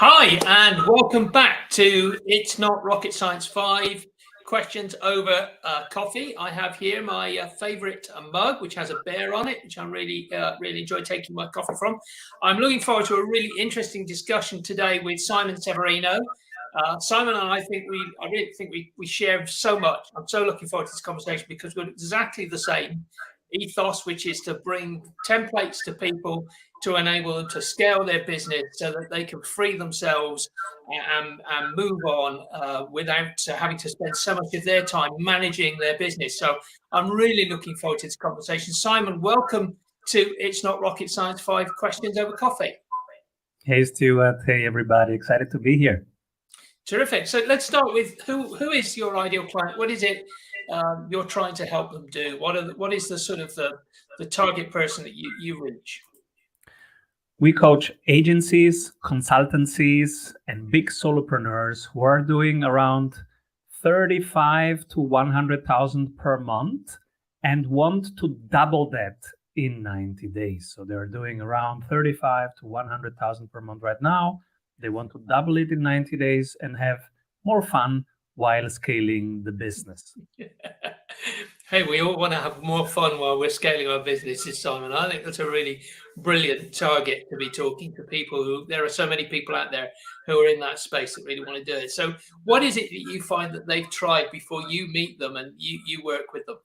Hi, and welcome back to It's Not Rocket Science 5 questions over coffee. I have here my favorite mug, which has a bear on it, which I really enjoy taking my coffee from. I'm looking forward to a really interesting discussion today with Simon Severino. Simon and I really think we share so much. I'm so looking forward to this conversation because we're exactly the same ethos, which is to bring templates to people to enable them to scale their business so that they can free themselves and move on without having to spend so much of their time managing their business. So I'm really looking forward to this conversation. Simon, welcome to It's Not Rocket Science 5 Questions Over Coffee. Hey, Stuart. Hey, everybody. Excited to be here. Terrific. So let's start with who is your ideal client? What is it you're trying to help them do? What is the sort of the target person that you reach? We coach agencies, consultancies, and big solopreneurs who are doing around 35 to 100,000 per month and want to double that in 90 days. So they're doing around 35 to 100,000 per month right now. They want to double it in 90 days and have more fun while scaling the business. Hey, we all want to have more fun while we're scaling our businesses, Simon. I think that's a really brilliant target to be talking to people there are so many people out there who are in that space that really want to do it. So what is it that you find that they've tried before you meet them and you work with them?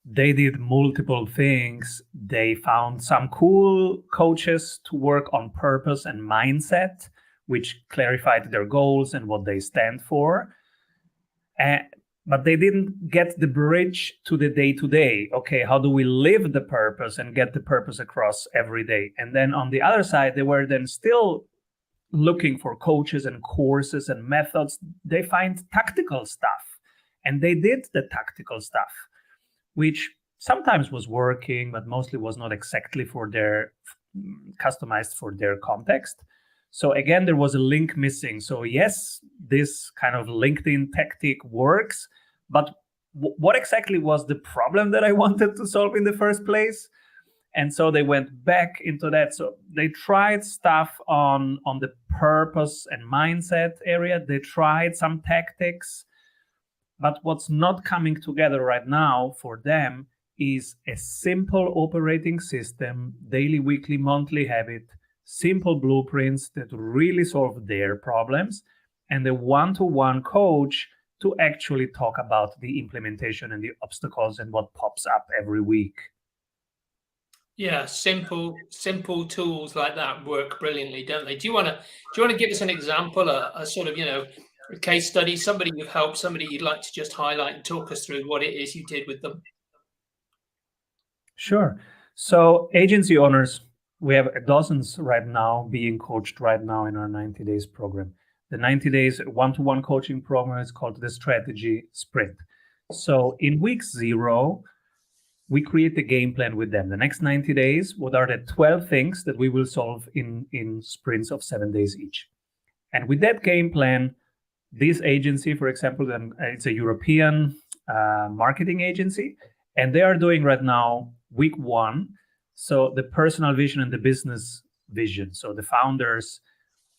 They did multiple things. They found some cool coaches to work on purpose and mindset, which clarified their goals and what they stand for. But they didn't get the bridge to the day-to-day. Okay, how do we live the purpose and get the purpose across every day? And then on the other side, they were then still looking for coaches and courses and methods. They find tactical stuff, and they did the tactical stuff, which sometimes was working, but mostly was not exactly for their customized for their context. So again, there was a link missing. So yes, this kind of LinkedIn tactic works, but what exactly was the problem that I wanted to solve in the first place? And so they went back into that. So they tried stuff on the purpose and mindset area. They tried some tactics. But what's not coming together right now for them is a simple operating system, daily, weekly, monthly habit, simple blueprints that really solve their problems, and a one-to-one coach to actually talk about the implementation and the obstacles and what pops up every week. Yeah, simple tools like that work brilliantly, don't they? Do you want to give us an example, a sort of, a case study, somebody you've helped, somebody you'd like to just highlight and talk us through what it is you did with them? Sure. So agency owners, we have dozens right now being coached right now in our 90 days program. The 90 days one-to-one coaching program is called the Strategy Sprint. So in week 0, we create a game plan with them. The next 90 days, what are the 12 things that we will solve in sprints of 7 days each? And with that game plan, this agency, for example, it's a European marketing agency, and they are doing right now week 1. So the personal vision and the business vision. So the founders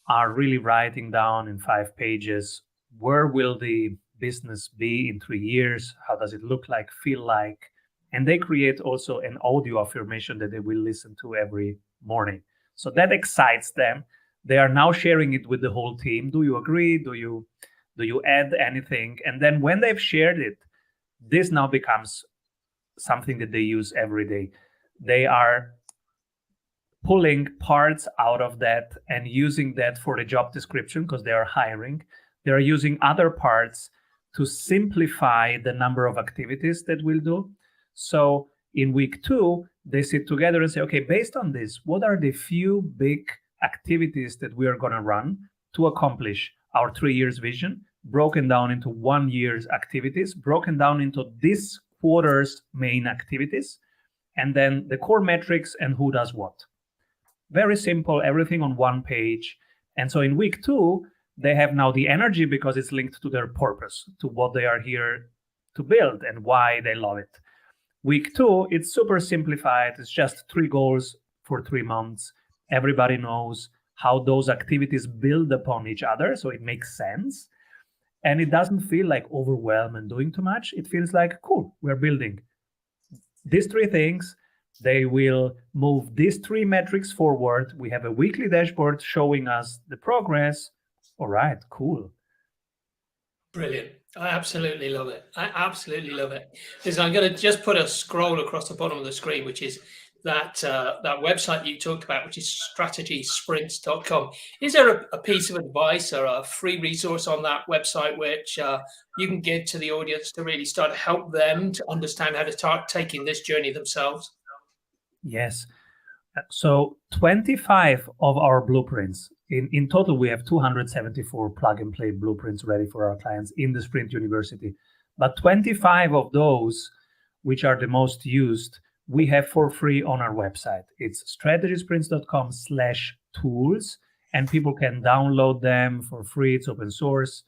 are really writing down in 5 pages, where will the business be in 3 years? How does it look like, feel like? And they create also an audio affirmation that they will listen to every morning. So that excites them. They are now sharing it with the whole team. Do you agree? Do you add anything? And then when they've shared it, this now becomes something that they use every day. They are pulling parts out of that and using that for the job description because they are hiring. They are using other parts to simplify the number of activities that we'll do. So in week 2, they sit together and say, okay, based on this, what are the few big activities that we are going to run to accomplish our 3 years vision, broken down into 1 year's activities, broken down into this quarter's main activities, and then the core metrics and who does what. Very simple, everything on one page. And so in week 2, they have now the energy because it's linked to their purpose, to what they are here to build and why they love it. Week 2, it's super simplified. It's just 3 goals for 3 months. Everybody knows how those activities build upon each other, so it makes sense. And it doesn't feel like overwhelm and doing too much. It feels like, cool, we're building these three things. They will move these three metrics forward. We have a weekly dashboard showing us the progress. All right, cool. Brilliant. I absolutely love it. I absolutely love it. Listen, I'm going to just put a scroll across the bottom of the screen, which is that website you talked about, which is strategysprints.com. Is there a piece of advice or a free resource on that website which you can give to the audience to really start to help them to understand how to start taking this journey themselves? Yes. So 25 of our blueprints, in total, we have 274 plug and play blueprints ready for our clients in the Sprint University. But 25 of those, which are the most used, we have for free on our website. It's strategysprints.com/tools, and people can download them for free. It's open source.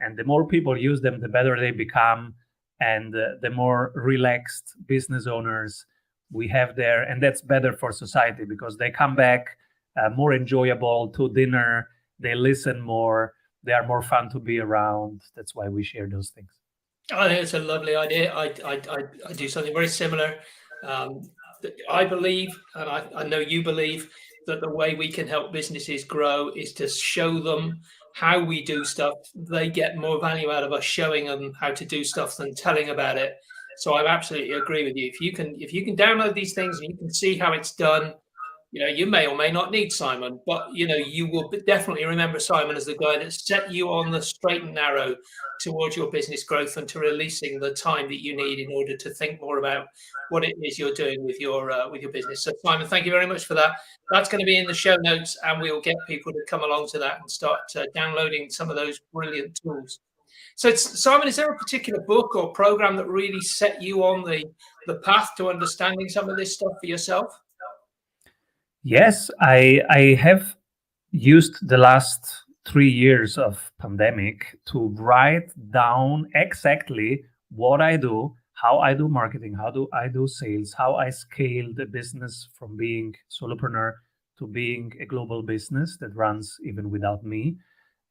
And the more people use them, the better they become, and the more relaxed business owners we have there. And that's better for society because they come back more enjoyable to dinner. They listen more. They are more fun to be around. That's why we share those things. I think it's a lovely idea. I do something very similar. I believe, and I know you believe, that the way we can help businesses grow is to show them how we do stuff. They get more value out of us showing them how to do stuff than telling about it. So I absolutely agree with you. If you can download these things and you can see how it's done, you may or may not need Simon, but you will definitely remember Simon as the guy that set you on the straight and narrow towards your business growth and to releasing the time that you need in order to think more about what it is you're doing with your business. So Simon, thank you very much for that. That's going to be in the show notes, and we'll get people to come along to that and start downloading some of those brilliant tools. So Simon, is there a particular book or program that really set you on the path to understanding some of this stuff for yourself? Yes, I have used the last 3 years of pandemic to write down exactly what I do, how I do marketing, how do I do sales, how I scale the business from being solopreneur to being a global business that runs even without me.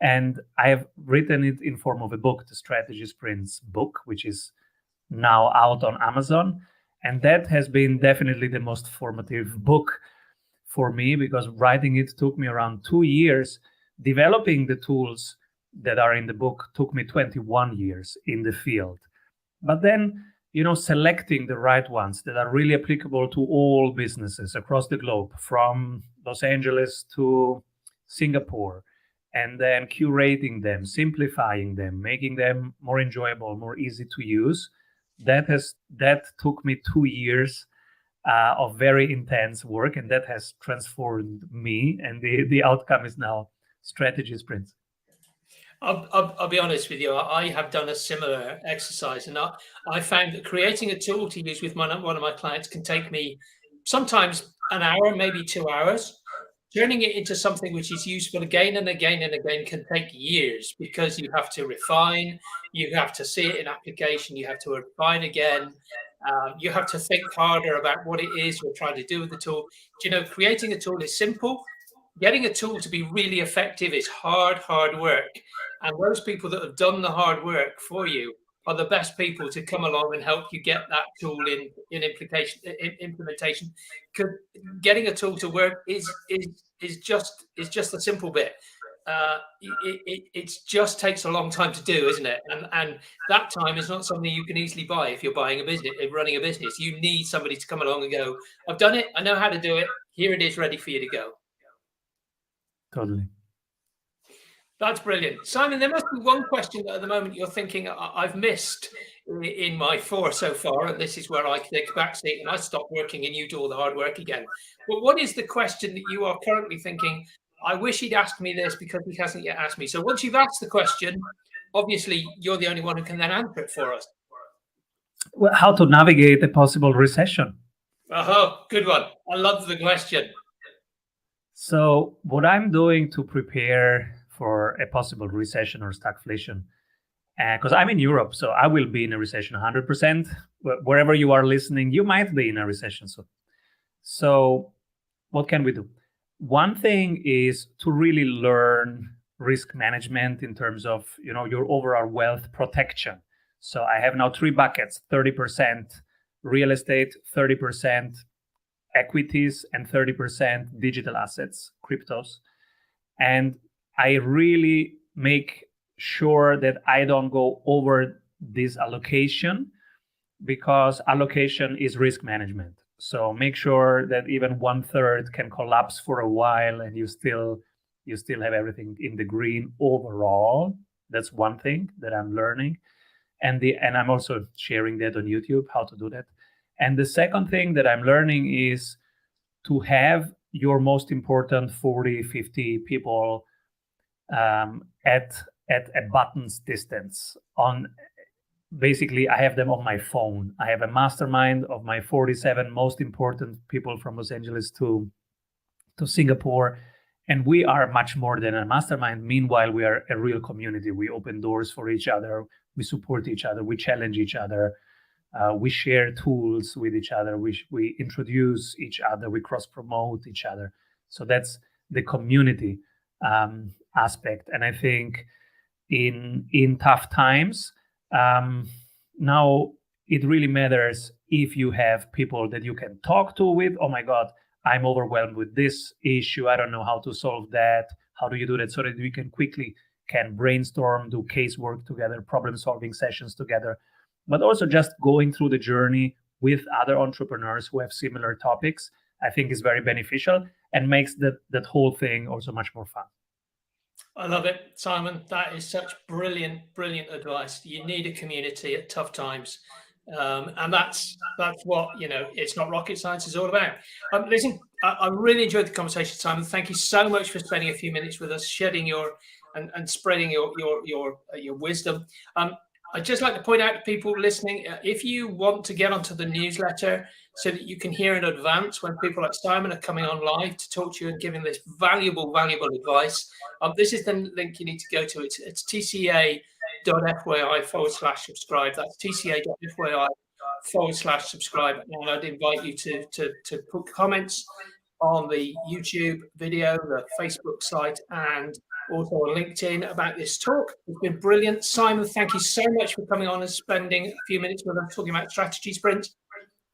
And I have written it in form of a book, the Strategy Sprints book, which is now out on Amazon. And that has been definitely the most formative book for me, because writing it took me around 2 years. Developing the tools that are in the book took me 21 years in the field. But then, selecting the right ones that are really applicable to all businesses across the globe, from Los Angeles to Singapore, and then curating them, simplifying them, making them more enjoyable, more easy to use. That took me 2 years of very intense work, and that has transformed me. And the outcome is now Strategy Sprints. I'll be honest with you. I have done a similar exercise, and I found that creating a tool to use with one of my clients can take me sometimes an hour, maybe 2 hours. Turning it into something which is useful again and again and again can take years, because you have to refine, you have to see it in application, you have to refine again. You have to think harder about what it is you're trying to do with the tool. Creating a tool is simple. Getting a tool to be really effective is hard work. And those people that have done the hard work for you are the best people to come along and help you get that tool in implementation. Because getting a tool to work is just a simple bit. It just takes a long time to do, isn't it? And that time is not something you can easily buy if you're running a business. You need somebody to come along and go, I've done it, I know how to do it, here it is, ready for you to go. Totally. That's brilliant. Simon, there must be one question that at the moment you're thinking, I've missed in my 4 so far, and this is where I take a back seat and I stop working and you do all the hard work again. But what is the question that you are currently thinking, I wish he'd asked me this because he hasn't yet asked me? So once you've asked the question, obviously you're the only one who can then answer it for us. Well, how to navigate a possible recession. Oh, good one. I love the question. So what I'm doing to prepare for a possible recession or stagflation, because I'm in Europe, so I will be in a recession 100%. Wherever you are listening, you might be in a recession. So what can we do? One thing is to really learn risk management in terms of, your overall wealth protection. So I have now 3 buckets: 30% real estate, 30% equities, and 30% digital assets, cryptos. And I really make sure that I don't go over this allocation, because allocation is risk management. So make sure that even 1/3 can collapse for a while and you still have everything in the green overall. That's one thing that I'm learning. And I'm also sharing that on YouTube, how to do that. And the second thing that I'm learning is to have your most important 40, 50 people at a button's distance. Basically, I have them on my phone. I have a mastermind of my 47 most important people from Los Angeles to Singapore. And we are much more than a mastermind. Meanwhile, we are a real community. We open doors for each other. We support each other. We challenge each other. We share tools with each other. We introduce each other. We cross-promote each other. So that's the community aspect. And I think in tough times, now it really matters if you have people that you can talk to with. Oh my God, I'm overwhelmed with this issue. I don't know how to solve that. How do you do that? So that we can brainstorm, do casework together, problem-solving sessions together, but also just going through the journey with other entrepreneurs who have similar topics, I think is very beneficial and makes that whole thing also much more fun. I love it, Simon. That is such brilliant advice. You need a community at tough times. And that's what, It's Not Rocket Science is all about. Listen, I really enjoyed the conversation, Simon. Thank you so much for spending a few minutes with us, shedding and spreading your wisdom. I'd just like to point out to people listening, if you want to get onto the newsletter so that you can hear in advance when people like Simon are coming on live to talk to you and giving this valuable advice, this is the link you need to go to. It's tca.fyi/subscribe. That's tca.fyi/subscribe. And I'd invite you to put comments on the YouTube video, the Facebook site, and also on LinkedIn about this talk. It's been brilliant. Simon, thank you so much for coming on and spending a few minutes with us talking about strategy sprint.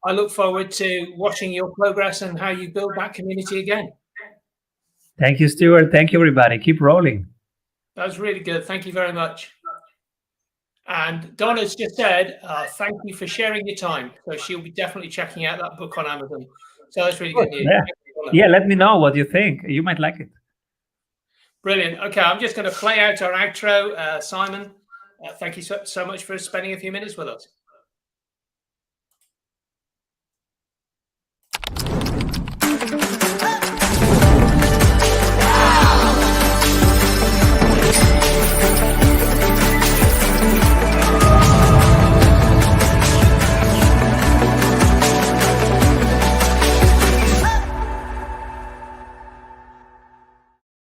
I look forward to watching your progress and how you build that community again. Thank you, Stuart. Thank you, everybody. Keep rolling. That was really good. Thank you very much. And Donna's just said, thank you for sharing your time. So she'll be definitely checking out that book on Amazon. So that's really good news. Yeah, let me know what you think. You might like it. Brilliant. Okay, I'm just going to play out our outro. Simon, thank you so much for spending a few minutes with us.